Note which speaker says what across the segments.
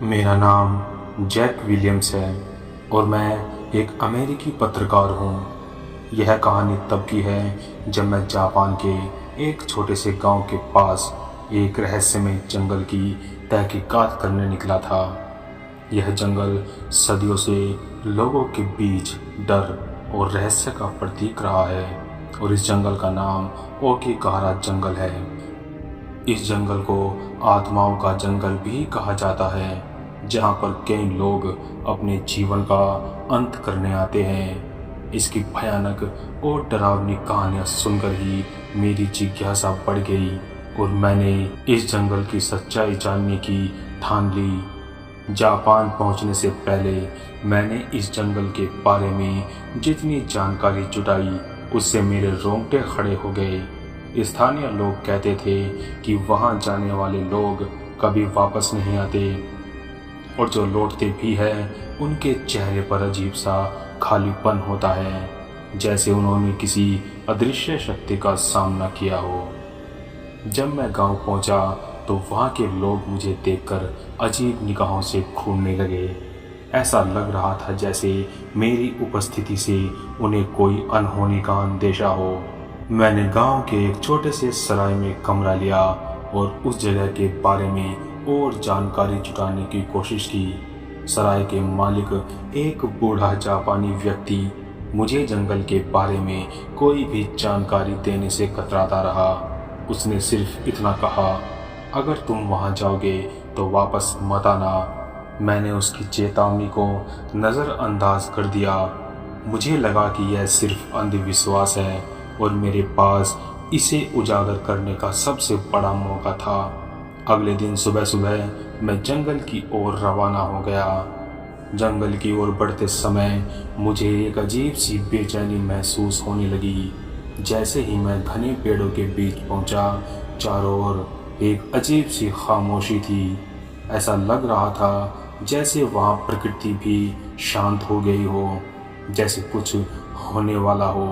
Speaker 1: मेरा नाम Jack Williams है और मैं एक अमेरिकी पत्रकार हूँ। यह कहानी तब की है जब मैं जापान के एक छोटे से गांव के पास एक रहस्यमय जंगल की तहकीकात करने निकला था। यह जंगल सदियों से लोगों के बीच डर और रहस्य का प्रतीक रहा है और इस जंगल का नाम ओकिगाहरा जंगल है। इस जंगल को आत्माओं का जंगल भी कहा जाता है, जहाँ पर कई लोग अपने जीवन का अंत करने आते हैं। इसकी भयानक और डरावनी कहानियाँ सुनकर ही मेरी जिज्ञासा बढ़ गई और मैंने इस जंगल की सच्चाई जानने की ठान ली। जापान पहुंचने से पहले मैंने इस जंगल के बारे में जितनी जानकारी जुटाई उससे मेरे रोंगटे खड़े हो गए। स्थानीय लोग कहते थे कि वहां जाने वाले लोग कभी वापस नहीं आते और जो लौटते भी हैं उनके चेहरे पर अजीब सा खालीपन होता है, जैसे उन्होंने किसी अदृश्य शक्ति का सामना किया हो। जब मैं गांव पहुंचा तो वहां के लोग मुझे देखकर अजीब निगाहों से घूरने लगे। ऐसा लग रहा था जैसे मेरी उपस्थिति से उन्हें कोई अनहोनी का अंदेशा हो। मैंने गांव के एक छोटे से सराय में कमरा लिया और उस जगह के बारे में और जानकारी जुटाने की कोशिश की। सराय के मालिक एक बूढ़ा जापानी व्यक्ति मुझे जंगल के बारे में कोई भी जानकारी देने से कतराता रहा। उसने सिर्फ इतना कहा, अगर तुम वहां जाओगे तो वापस मत आना। मैंने उसकी चेतावनी को नज़रअंदाज कर दिया। मुझे लगा कि यह सिर्फ अंधविश्वास है और मेरे पास इसे उजागर करने का सबसे बड़ा मौका था। अगले दिन सुबह सुबह मैं जंगल की ओर रवाना हो गया। जंगल की ओर बढ़ते समय मुझे एक अजीब सी बेचैनी महसूस होने लगी। जैसे ही मैं घने पेड़ों के बीच पहुंचा, चारों ओर एक अजीब सी खामोशी थी। ऐसा लग रहा था जैसे वहां प्रकृति भी शांत हो गई हो, जैसे कुछ होने वाला हो।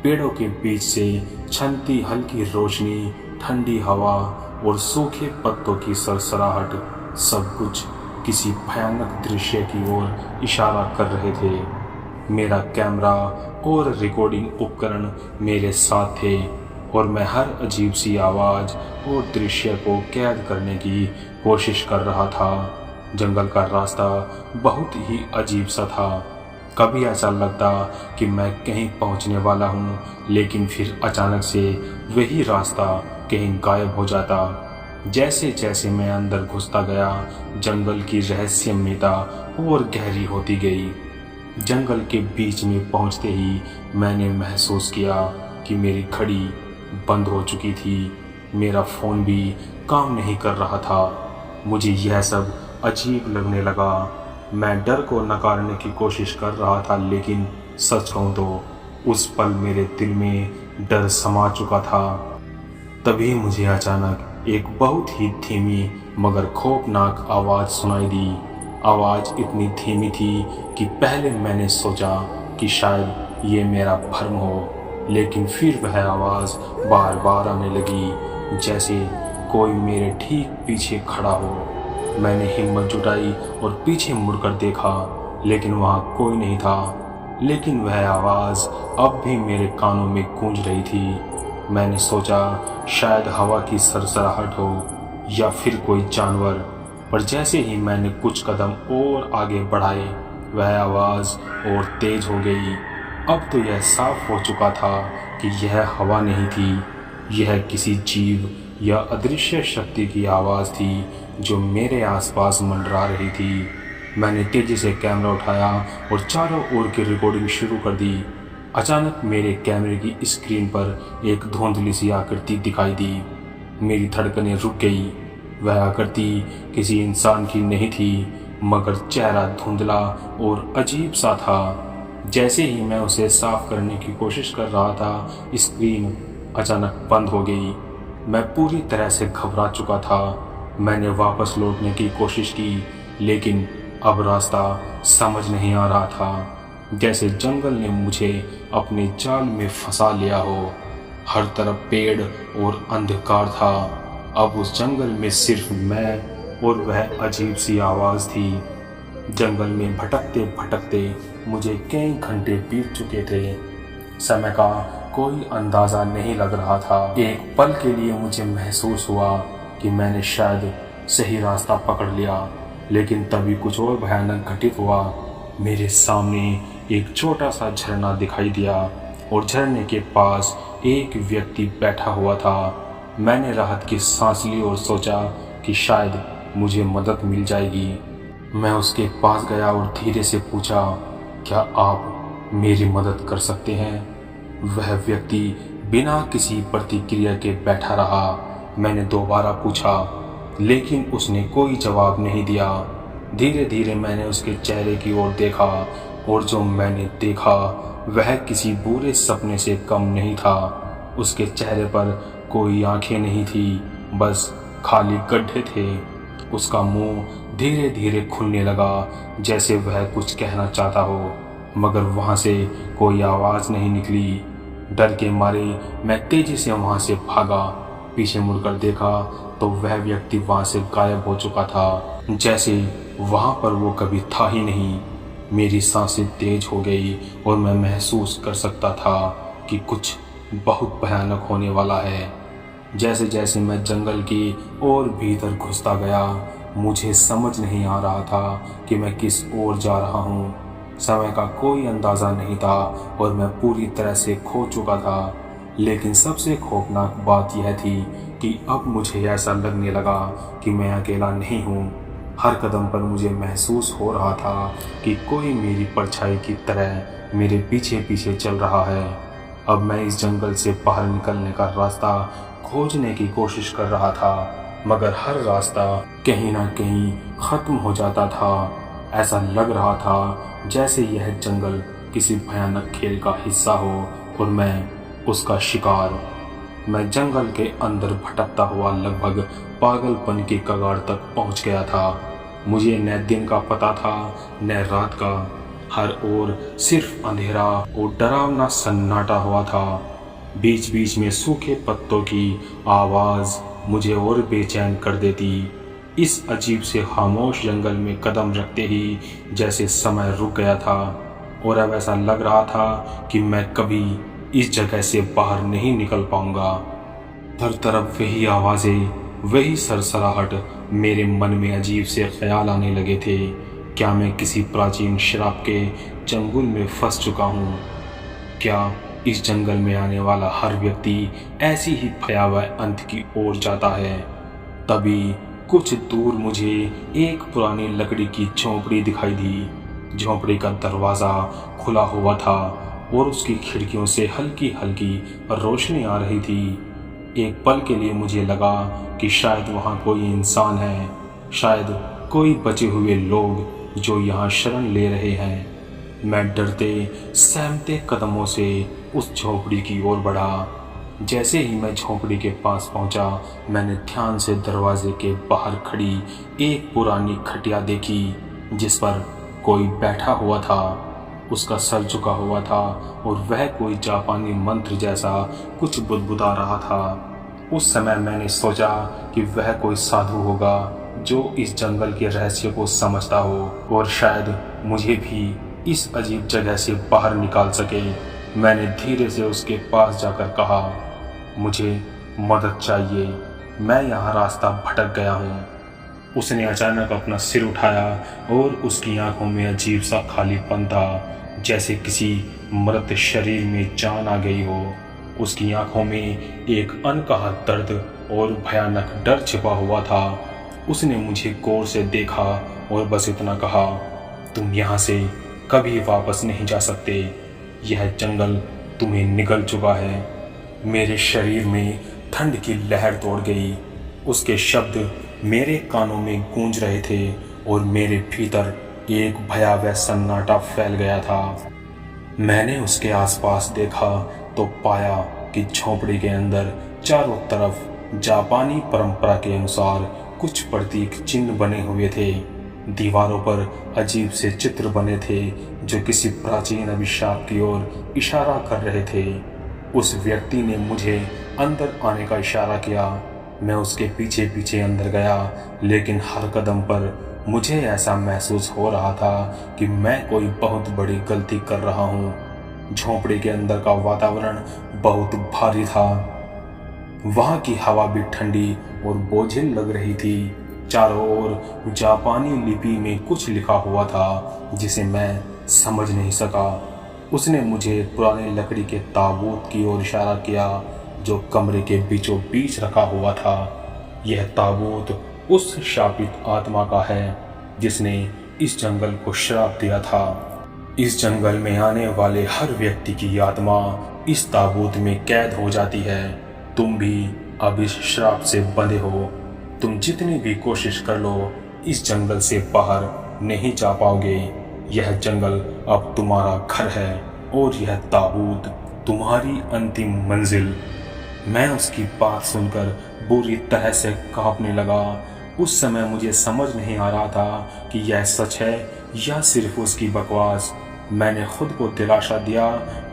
Speaker 1: पेड़ों के बीच से छनती हल्की रोशनी, ठंडी हवा और सूखे पत्तों की सरसराहट, सब कुछ किसी भयानक दृश्य की ओर इशारा कर रहे थे। मेरा कैमरा और रिकॉर्डिंग उपकरण मेरे साथ थे और मैं हर अजीब सी आवाज़ और दृश्य को कैद करने की कोशिश कर रहा था। जंगल का रास्ता बहुत ही अजीब सा था। कभी ऐसा लगता कि मैं कहीं पहुंचने वाला हूं, लेकिन फिर अचानक से वही रास्ता कहीं गायब हो जाता। जैसे जैसे मैं अंदर घुसता गया, जंगल की रहस्यमयता और गहरी होती गई। जंगल के बीच में पहुंचते ही मैंने महसूस किया कि मेरी घड़ी बंद हो चुकी थी। मेरा फ़ोन भी काम नहीं कर रहा था। मुझे यह सब अजीब लगने लगा। मैं डर को नकारने की कोशिश कर रहा था, लेकिन सच कहूं तो उस पल मेरे दिल में डर समा चुका था। तभी मुझे अचानक एक बहुत ही धीमी मगर खौफनाक आवाज़ सुनाई दी। आवाज़ इतनी धीमी थी कि पहले मैंने सोचा कि शायद ये मेरा भ्रम हो, लेकिन फिर वह आवाज़ बार बार आने लगी, जैसे कोई मेरे ठीक पीछे खड़ा हो। मैंने हिम्मत जुटाई और पीछे मुड़कर देखा, लेकिन वहाँ कोई नहीं था। लेकिन वह आवाज़ अब भी मेरे कानों में गूंज रही थी। मैंने सोचा शायद हवा की सरसराहट हो या फिर कोई जानवर, पर जैसे ही मैंने कुछ कदम और आगे बढ़ाए, वह आवाज़ और तेज हो गई। अब तो यह साफ हो चुका था कि यह हवा नहीं थी, यह किसी जीव या अदृश्य शक्ति की आवाज़ थी जो मेरे आसपास मंडरा रही थी। मैंने तेजी से कैमरा उठाया और चारों ओर की रिकॉर्डिंग शुरू कर दी। अचानक मेरे कैमरे की स्क्रीन पर एक धुंधली सी आकृति दिखाई दी। मेरी धड़कनें रुक गई। वह आकृति किसी इंसान की नहीं थी, मगर चेहरा धुंधला और अजीब सा था। जैसे ही मैं उसे साफ करने की कोशिश कर रहा था, स्क्रीन अचानक बंद हो गई। मैं पूरी तरह से घबरा चुका था। मैंने वापस लौटने की कोशिश की, लेकिन अब रास्ता समझ नहीं आ रहा था। जैसे जंगल ने मुझे अपने जाल में फंसा लिया हो। हर तरफ पेड़ और अंधकार था। अब उस जंगल में सिर्फ मैं और वह अजीब सी आवाज़ थी। जंगल में भटकते भटकते मुझे कई घंटे बीत चुके थे। समय का कोई अंदाज़ा नहीं लग रहा था। एक पल के लिए मुझे महसूस हुआ कि मैंने शायद सही रास्ता पकड़ लिया, लेकिन तभी कुछ और भयानक घटित हुआ। मेरे सामने एक छोटा सा झरना दिखाई दिया और झरने के पास एक व्यक्ति बैठा हुआ था। मैंने राहत की सांस ली और सोचा कि शायद मुझे मदद मिल जाएगी। मैं उसके पास गया और धीरे से पूछा, क्या आप मेरी मदद कर सकते हैं? वह व्यक्ति बिना किसी प्रतिक्रिया के बैठा रहा। मैंने दोबारा पूछा, लेकिन उसने कोई जवाब नहीं दिया। धीरे धीरे मैंने उसके चेहरे की ओर देखा और जो मैंने देखा वह किसी बुरे सपने से कम नहीं था। उसके चेहरे पर कोई आंखें नहीं थी, बस खाली गड्ढे थे। उसका मुंह धीरे धीरे खुलने लगा, जैसे वह कुछ कहना चाहता हो, मगर वहां से कोई आवाज़ नहीं निकली। डर के मारे मैं तेजी से वहां से भागा। पीछे मुड़कर देखा तो वह व्यक्ति वहां से गायब हो चुका था, जैसे वहां पर वो कभी था ही नहीं। मेरी सांसें तेज हो गई और मैं महसूस कर सकता था कि कुछ बहुत भयानक होने वाला है। जैसे जैसे मैं जंगल की और भीतर घुसता गया, मुझे समझ नहीं आ रहा था कि मैं किस ओर जा रहा हूँ। समय का कोई अंदाज़ा नहीं था और मैं पूरी तरह से खो चुका था। लेकिन सबसे खौफनाक बात यह थी कि अब मुझे ऐसा लगने लगा कि मैं अकेला नहीं हूँ। हर कदम पर मुझे महसूस हो रहा था कि कोई मेरी परछाई की तरह मेरे पीछे पीछे चल रहा है। अब मैं इस जंगल से बाहर निकलने का रास्ता खोजने की कोशिश कर रहा था, मगर हर रास्ता कहीं ना कहीं ख़त्म हो जाता था। ऐसा लग रहा था जैसे यह जंगल किसी भयानक खेल का हिस्सा हो और मैं उसका शिकार। मैं जंगल के अंदर भटकता हुआ लगभग पागलपन की कगार तक पहुंच गया था। मुझे न दिन का पता था न रात का। हर ओर सिर्फ अंधेरा और डरावना सन्नाटा हुआ था। बीच बीच में सूखे पत्तों की आवाज़ मुझे और बेचैन कर देती। इस अजीब से खामोश जंगल में कदम रखते ही जैसे समय रुक गया था और अब ऐसा लग रहा था कि मैं कभी इस जगह से बाहर नहीं निकल पाऊंगा। हर तरफ वही आवाज़ें, वही सरसराहट। मेरे मन में अजीब से ख्याल आने लगे थे। क्या मैं किसी प्राचीन श्राप के चंगुल में फंस चुका हूँ? क्या इस जंगल में आने वाला हर व्यक्ति ऐसी ही भयावह अंत की ओर जाता है? तभी कुछ दूर मुझे एक पुरानी लकड़ी की झोंपड़ी दिखाई दी। झोंपड़ी का दरवाज़ा खुला हुआ था और उसकी खिड़कियों से हल्की हल्की रोशनी आ रही थी। एक पल के लिए मुझे लगा कि शायद वहाँ कोई इंसान है, शायद कोई बचे हुए लोग जो यहाँ शरण ले रहे हैं। मैं डरते सहमते कदमों से उस झोंपड़ी की ओर बढ़ा। जैसे ही मैं झोंपड़ी के पास पहुंचा, मैंने ध्यान से दरवाजे के बाहर खड़ी एक पुरानी खटिया देखी, जिस पर कोई बैठा हुआ था। उसका सर झुका हुआ था और वह कोई जापानी मंत्र जैसा कुछ बुदबुदा रहा था। उस समय मैंने सोचा कि वह कोई साधु होगा जो इस जंगल के रहस्य को समझता हो और शायद मुझे भी इस अजीब जगह से बाहर निकाल सके। मैंने धीरे से उसके पास जाकर कहा, मुझे मदद चाहिए, मैं यहाँ रास्ता भटक गया हूँ। उसने अचानक अपना सिर उठाया और उसकी आंखों में अजीब सा खालीपन था, जैसे किसी मृत शरीर में जान आ गई हो। उसकी आंखों में एक अनकहा दर्द और भयानक डर छिपा हुआ था। उसने मुझे गौर से देखा और बस इतना कहा, तुम यहाँ से कभी वापस नहीं जा सकते। यह जंगल तुम्हें निगल चुका है। मेरे शरीर में ठंड की लहर दौड़ गई। उसके शब्द मेरे कानों में गूंज रहे थे और मेरे भीतर एक भयावह सन्नाटा फैल गया था। मैंने उसके आसपास देखा तो पाया कि झोंपड़ी के अंदर चारों तरफ जापानी परंपरा के अनुसार कुछ प्रतीक चिन्ह बने हुए थे। दीवारों पर अजीब से चित्र बने थे जो किसी प्राचीन अभिशाप की ओर इशारा कर रहे थे। उस व्यक्ति ने मुझे अंदर आने का इशारा किया। मैं उसके पीछे पीछे अंदर गया, लेकिन हर कदम पर मुझे ऐसा महसूस हो रहा था कि मैं कोई बहुत बड़ी गलती कर रहा हूँ। झोंपड़ी के अंदर का वातावरण बहुत भारी था। वहाँ की हवा भी ठंडी और बोझिल लग रही थी। चारों ओर जापानी लिपि में कुछ लिखा हुआ था जिसे मैं समझ नहीं सका। उसने मुझे पुराने लकड़ी के ताबूत की ओर इशारा किया जो कमरे के बीचों बीच रखा हुआ था। यह ताबूत उस शापित आत्मा का है जिसने इस जंगल को श्राप दिया था। इस जंगल में आने वाले हर व्यक्ति की आत्मा इस ताबूत में कैद हो जाती है। तुम भी अब इस श्राप से बंधे हो। तुम जितनी भी कोशिश कर लो, इस जंगल से बाहर नहीं जा पाओगे। यह जंगल अब तुम्हारा घर है और यह ताबूत तुम्हारी अंतिम मंजिल। मैं उसकी बात सुनकर बुरी तरह से कांपने लगा। उस समय मुझे समझ नहीं आ रहा था कि यह सच है या सिर्फ उसकी बकवास। मैंने खुद को दिलासा दिया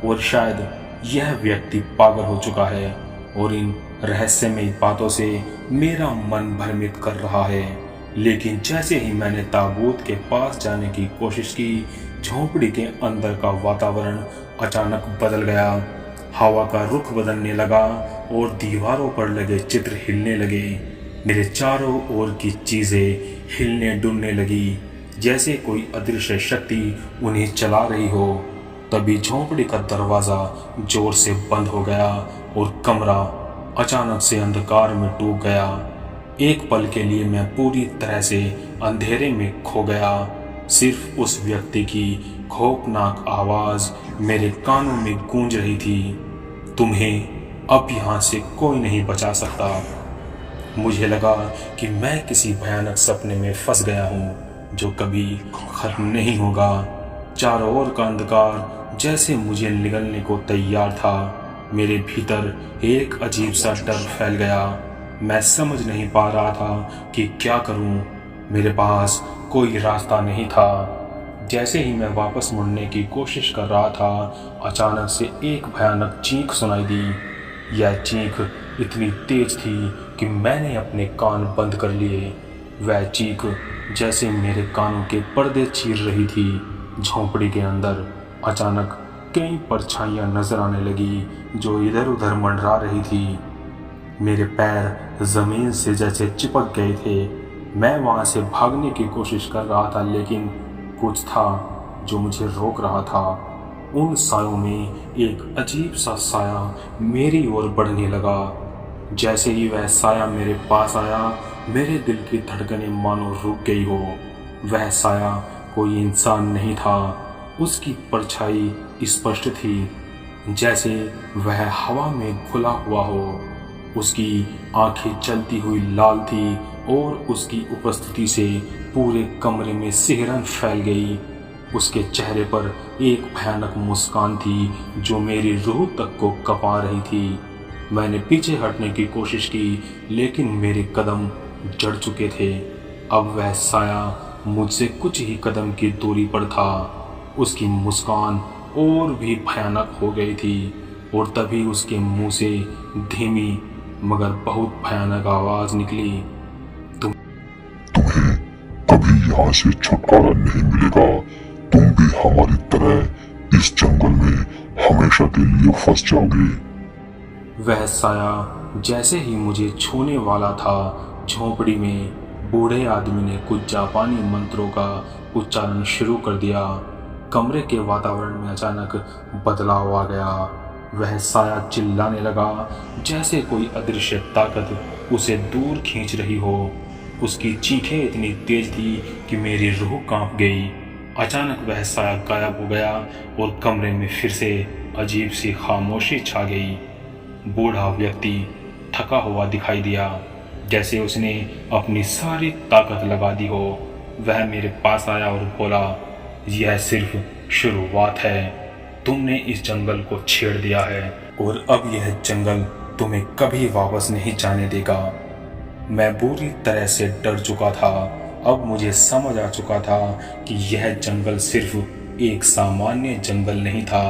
Speaker 1: और शायद यह व्यक्ति पागल हो चुका है और इन रहस्यमयी बातों से मेरा मन भ्रमित कर रहा है। लेकिन जैसे ही मैंने ताबूत के पास जाने की कोशिश की, झोंपड़ी के अंदर का वातावरण अचानक बदल गया। हवा का रुख बदलने लगा और दीवारों पर लगे चित्र हिलने लगे। मेरे चारों ओर की चीजें हिलने डुलने लगी, जैसे कोई अदृश्य शक्ति उन्हें चला रही हो। तभी झोंपड़ी का दरवाजा जोर से बंद हो गया और कमरा अचानक से अंधकार में डूब गया। एक पल के लिए मैं पूरी तरह से अंधेरे में खो गया। सिर्फ उस व्यक्ति की खौफनाक आवाज मेरे कानों में गूंज रही थी, तुम्हें अब यहाँ से कोई नहीं बचा सकता। मुझे लगा कि मैं किसी भयानक सपने में फंस गया हूँ जो कभी खत्म नहीं होगा। चारों ओर का अंधकार जैसे मुझे निगलने को तैयार था। मेरे भीतर एक अजीब सा डर फैल गया। मैं समझ नहीं पा रहा था कि क्या करूं। मेरे पास कोई रास्ता नहीं था। जैसे ही मैं वापस मुड़ने की कोशिश कर रहा था, अचानक से एक भयानक चीख सुनाई दी। यह चीख इतनी तेज थी कि मैंने अपने कान बंद कर लिए। वह चीख जैसे मेरे कानों के पर्दे चीर रही थी। झोंपड़ी के अंदर अचानक कई परछाइयां नजर आने लगी जो इधर उधर मंडरा रही थी। मेरे पैर जमीन से जैसे चिपक गए थे। मैं वहां से भागने की कोशिश कर रहा था, लेकिन कुछ था जो मुझे रोक रहा था। उन सायों में एक अजीब सा साया मेरी ओर बढ़ने लगा। जैसे ही वह साया मेरे पास आया, मेरे दिल की धड़कनें मानो रुक गई हो। वह साया कोई इंसान नहीं था। उसकी परछाई स्पष्ट थी, जैसे वह हवा में खुला हुआ हो। उसकी आंखें चलती हुई लाल थी और उसकी उपस्थिति से पूरे कमरे में सिहरन फैल गई। उसके चेहरे पर एक भयानक मुस्कान थी जो मेरी रूह तक को कपा रही थी। मैंने पीछे हटने की कोशिश की, लेकिन मेरे कदम जड़ चुके थे। अब वह साया मुझसे कुछ ही कदम की दूरी पर था। उसकी मुस्कान और भी भयानक हो गई थी और तभी उसके मुंह से धीमी मगर बहुत भयानक आवाज निकली,
Speaker 2: तुम्हें कभी यहाँ से छुटकारा नहीं मिलेगा। तुम भी हमारी तरह इस जंगल में हमेशा के लिए फंस जाओगे।
Speaker 1: वह साया जैसे ही मुझे छूने वाला था, झोंपड़ी में बूढ़े आदमी ने कुछ जापानी मंत्रों का उच्चारण शुरू कर दिया। कमरे के वातावरण में अचानक बदलाव आ गया। वह साया चिल्लाने लगा जैसे कोई अदृश्य ताकत उसे दूर खींच रही हो। उसकी चीखें इतनी तेज थी कि मेरी रूह कांप गई। अचानक वह साया गायब हो गया और कमरे में फिर से अजीब सी खामोशी छा गई। बूढ़ा व्यक्ति थका हुआ दिखाई दिया, जैसे उसने अपनी सारी ताकत लगा दी हो। वह मेरे पास आया और बोला, यह सिर्फ शुरुआत है। तुमने इस जंगल को छेड़ दिया है और अब यह जंगल तुम्हें कभी वापस नहीं जाने देगा। मैं बुरी तरह से डर चुका था। अब मुझे समझ आ चुका था कि यह जंगल सिर्फ एक सामान्य जंगल नहीं था,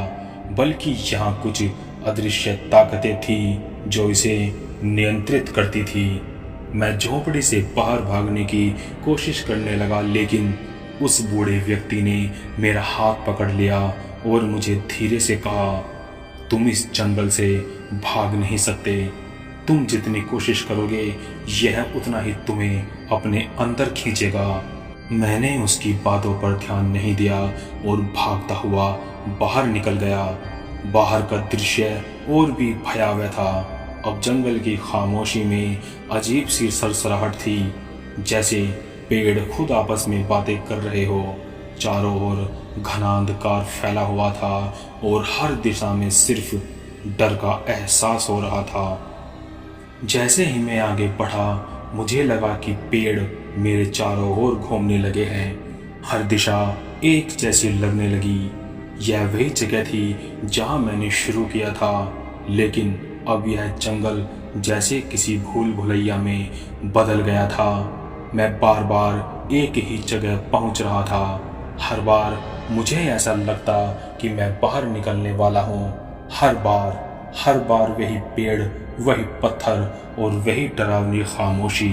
Speaker 1: बल्कि यहाँ कुछ अदृश्य ताकतें थी जो इसे नियंत्रित करती थी। मैं झोपड़ी से बाहर भागने की कोशिश करने लगा, लेकिन उस बूढ़े व्यक्ति ने मेरा हाथ पकड़ लिया और मुझे धीरे से कहा, तुम इस जंगल से भाग नहीं सकते। तुम जितनी कोशिश करोगे यह उतना ही तुम्हें अपने अंदर खींचेगा। मैंने उसकी बातों पर ध्यान नहीं दिया और भागता हुआ बाहर निकल गया। बाहर का दृश्य और भी भयावह था। अब जंगल की खामोशी में अजीब सी सरसराहट थी, जैसे पेड़ खुद आपस में बातें कर रहे हो। चारों ओर घना अंधकार फैला हुआ था और हर दिशा में सिर्फ डर का एहसास हो रहा था। जैसे ही मैं आगे बढ़ा, मुझे लगा कि पेड़ मेरे चारों ओर घूमने लगे हैं। हर दिशा एक जैसी लगने लगी। यह वही जगह थी जहां मैंने शुरू किया था, लेकिन अब यह जंगल जैसे किसी भूल भुलैया में बदल गया था। मैं बार बार एक ही जगह पहुंच रहा था। हर बार मुझे ऐसा लगता कि मैं बाहर निकलने वाला हूं। हर बार वही पेड़, वही पत्थर और वही डरावनी खामोशी।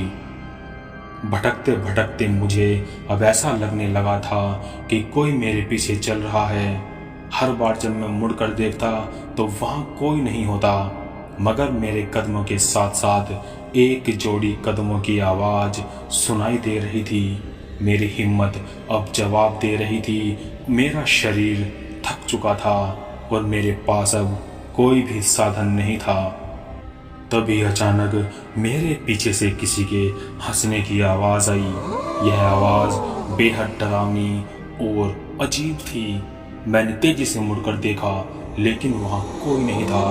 Speaker 1: भटकते भटकते मुझे अब ऐसा लगने लगा था कि कोई मेरे पीछे चल रहा है। हर बार जब मैं मुड़कर देखता तो वहां कोई नहीं होता, मगर मेरे कदमों के साथ साथ एक जोड़ी कदमों की आवाज सुनाई दे रही थी। मेरी हिम्मत अब जवाब दे रही थी। मेरा शरीर थक चुका था और मेरे पास अब कोई भी साधन नहीं था। तभी अचानक मेरे पीछे से किसी के हंसने की आवाज आई। यह आवाज बेहद डरावनी और अजीब थी। मैंने तेजी से मुड़कर देखा, लेकिन वहां कोई नहीं था।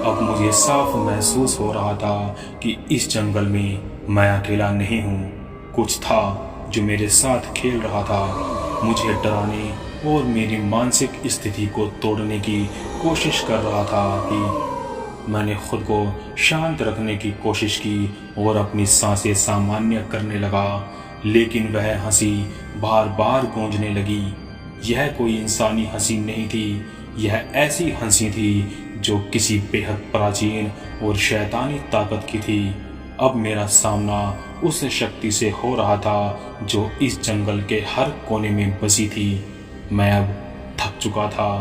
Speaker 1: अब मुझे साफ महसूस हो रहा था कि इस जंगल में मैं अकेला नहीं हूँ। कुछ था जो मेरे साथ खेल रहा था, मुझे डराने और मेरी मानसिक स्थिति को तोड़ने की कोशिश कर रहा था। कि मैंने खुद को शांत रखने की कोशिश की और अपनी सांसें सामान्य करने लगा, लेकिन वह हंसी बार बार गूंजने लगी। यह कोई इंसानी हंसी नहीं थी, यह ऐसी हंसी थी जो किसी बेहद प्राचीन और शैतानी ताकत की थी। अब मेरा सामना उस शक्ति से हो रहा था जो इस जंगल के हर कोने में बसी थी। मैं अब थक चुका था,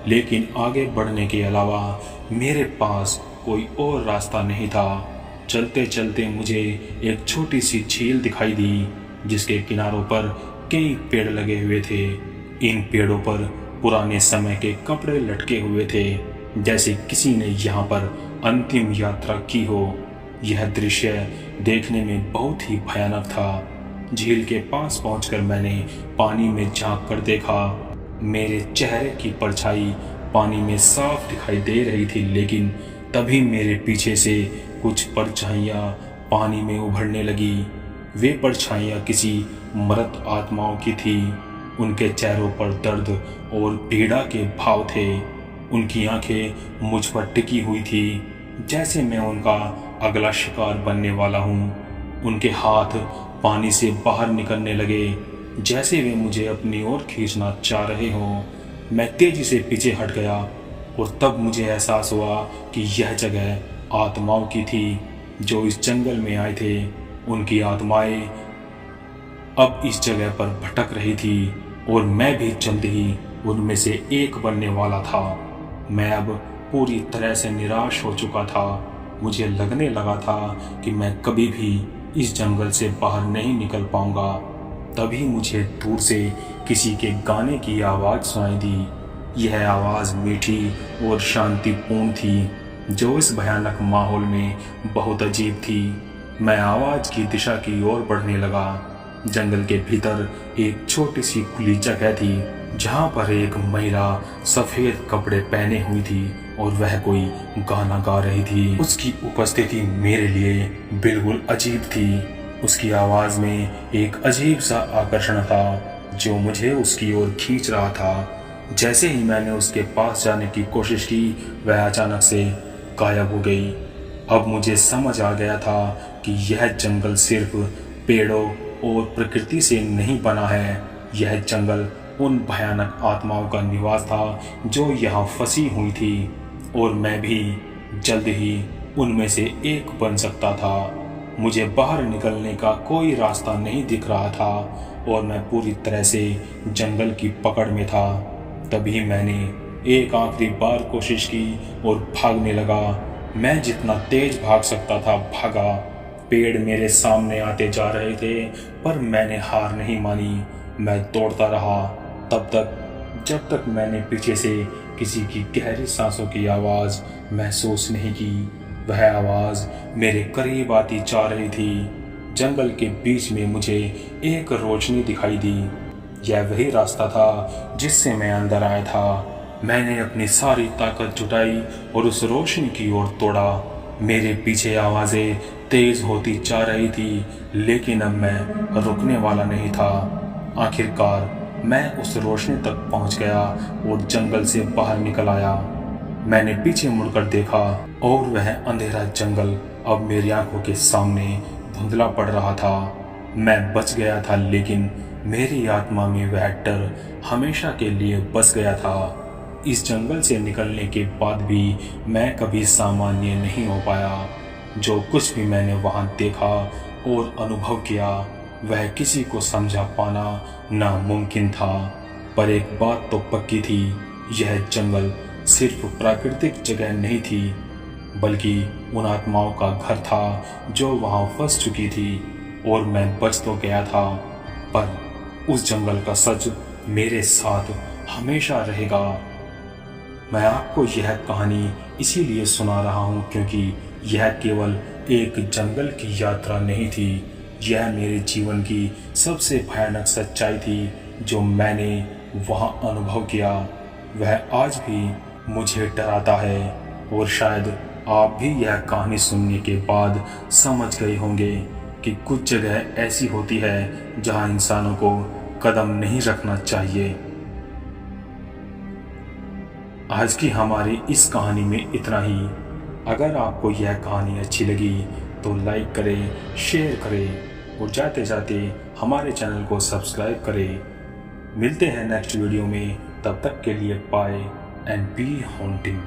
Speaker 1: लेकिन आगे बढ़ने के अलावा मेरे पास कोई और रास्ता नहीं था। चलते चलते मुझे एक छोटी सी झील दिखाई दी, जिसके किनारों पर कई पेड़ लगे हुए थे। इन पेड़ों पर पुराने समय के कपड़े लटके हुए थे, जैसे किसी ने यहाँ पर अंतिम यात्रा की हो। यह दृश्य देखने में बहुत ही भयानक था। झील के पास पहुंचकर मैंने पानी में झांक कर देखा। मेरे चेहरे की परछाई पानी में साफ दिखाई दे रही थी, लेकिन तभी मेरे पीछे से कुछ परछाइयाँ पानी में उभरने लगी। वे परछाइयाँ किसी मृत आत्माओं की थी। उनके चेहरों पर दर्द और पीड़ा के भाव थे। उनकी आंखें मुझ पर टिकी हुई थी, जैसे मैं उनका अगला शिकार बनने वाला हूँ। उनके हाथ पानी से बाहर निकलने लगे, जैसे वे मुझे अपनी ओर खींचना चाह रहे हों। मैं तेजी से पीछे हट गया और तब मुझे एहसास हुआ कि यह जगह आत्माओं की थी जो इस जंगल में आए थे। उनकी आत्माएं अब इस जगह पर भटक रही थी और मैं भी जल्द ही उनमें से एक बनने वाला था। मैं अब पूरी तरह से निराश हो चुका था। मुझे लगने लगा था कि मैं कभी भी इस जंगल से बाहर नहीं निकल पाऊंगा। तभी मुझे दूर से किसी के गाने की आवाज़ सुनाई दी। यह आवाज़ मीठी और शांतिपूर्ण थी, जो इस भयानक माहौल में बहुत अजीब थी। मैं आवाज़ की दिशा की ओर बढ़ने लगा। जंगल के भीतर एक छोटी सी खुली जगह थी, जहाँ पर एक महिला सफ़ेद कपड़े पहने हुई थी और वह कोई गाना गा रही थी। उसकी उपस्थिति मेरे लिए बिल्कुल अजीब थी। उसकी आवाज़ में एक अजीब सा आकर्षण था जो मुझे उसकी ओर खींच रहा था। जैसे ही मैंने उसके पास जाने की कोशिश की, वह अचानक से गायब हो गई। अब मुझे समझ आ गया था कि यह जंगल सिर्फ पेड़ों और प्रकृति से नहीं बना है। यह जंगल उन भयानक आत्माओं का निवास था जो यहाँ फंसी हुई थी, और मैं भी जल्द ही उनमें से एक बन सकता था। मुझे बाहर निकलने का कोई रास्ता नहीं दिख रहा था और मैं पूरी तरह से जंगल की पकड़ में था। तभी मैंने एक आखिरी बार कोशिश की और भागने लगा। मैं जितना तेज भाग सकता था भागा। पेड़ मेरे सामने आते जा रहे थे पर मैंने हार नहीं मानी। मैं दौड़ता रहा तब तक जब तक मैंने पीछे से किसी की गहरी सांसों की आवाज़ महसूस नहीं की। वह आवाज़ मेरे करीब आती जा रही थी। जंगल के बीच में मुझे एक रोशनी दिखाई दी। यह वही रास्ता था जिससे मैं अंदर आया था। मैंने अपनी सारी ताकत जुटाई और उस रोशनी की ओर दौड़ा। मेरे पीछे आवाज़ें तेज होती जा रही थी लेकिन अब मैं रुकने वाला नहीं था। आखिरकार मैं उस रोशनी तक पहुंच गया और जंगल से बाहर निकल आया। मैंने पीछे मुड़कर देखा और वह अंधेरा जंगल अब मेरी आंखों के सामने धुंधला पड़ रहा था। मैं बच गया था लेकिन मेरी आत्मा में वह डर हमेशा के लिए बस गया था। इस जंगल से निकलने के बाद भी मैं कभी सामान्य नहीं हो पाया। जो कुछ भी मैंने वहां देखा और अनुभव किया वह किसी को समझा पाना नामुमकिन था। पर एक बात तो पक्की थी, यह जंगल सिर्फ प्राकृतिक जगह नहीं थी बल्कि उन आत्माओं का घर था जो वहां फंस चुकी थी। और मैं बच तो गया था पर उस जंगल का सच मेरे साथ हमेशा रहेगा। मैं आपको यह कहानी इसीलिए सुना रहा हूँ क्योंकि यह केवल एक जंगल की यात्रा नहीं थी, यह मेरे जीवन की सबसे भयानक सच्चाई थी जो मैंने वहाँ अनुभव किया। वह आज भी मुझे डराता है और शायद आप भी यह कहानी सुनने के बाद समझ गए होंगे कि कुछ जगह ऐसी होती है जहाँ इंसानों को कदम नहीं रखना चाहिए। आज की हमारी इस कहानी में इतना ही। अगर आपको यह कहानी अच्छी लगी तो लाइक करें, शेयर करें और जाते जाते हमारे चैनल को सब्सक्राइब करें। मिलते हैं नेक्स्ट वीडियो में, तब तक के लिए बाय एंड बी हॉन्टिंग।